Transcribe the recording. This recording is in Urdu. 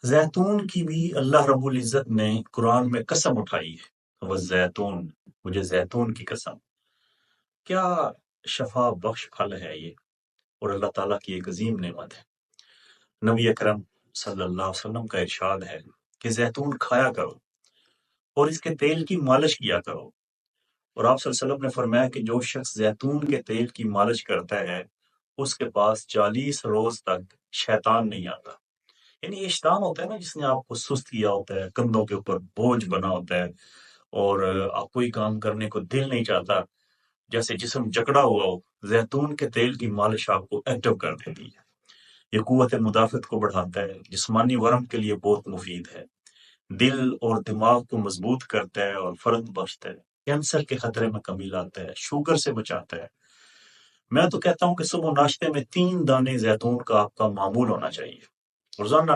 زیتون کی بھی اللہ رب العزت نے قرآن میں قسم اٹھائی ہے، والزیتون، مجھے زیتون کی قسم۔ کیا شفا بخش پھل ہے یہ، اور اللہ تعالیٰ کی ایک عظیم نعمت ہے۔ نبی اکرم صلی اللہ علیہ وسلم کا ارشاد ہے کہ زیتون کھایا کرو اور اس کے تیل کی مالش کیا کرو، اور آپ صلی اللہ علیہ وسلم نے فرمایا کہ جو شخص زیتون کے تیل کی مالش کرتا ہے اس کے پاس 40 روز تک شیطان نہیں آتا۔ یعنی یہ شیطان ہوتا ہے نا جس نے آپ کو سست کیا ہوتا ہے، کندھوں کے اوپر بوجھ بنا ہوتا ہے، اور آپ کوئی کام کرنے کو دل نہیں چاہتا، جیسے جسم جکڑا ہوا ہو، زیتون کے تیل کی مالش آپ کو ایکٹیو کر دیتی ہے۔ یہ قوت مدافعت کو بڑھاتا ہے، جسمانی ورم کے لیے بہت مفید ہے، دل اور دماغ کو مضبوط کرتا ہے اور فرد بخشتا ہے، کینسر کے خطرے میں کمی لاتا ہے، شوگر سے بچاتا ہے۔ میں تو کہتا ہوں کہ صبح ناشتے میں 3 دانے زیتون کا آپ کا معمول ہونا چاہیے، روزانہ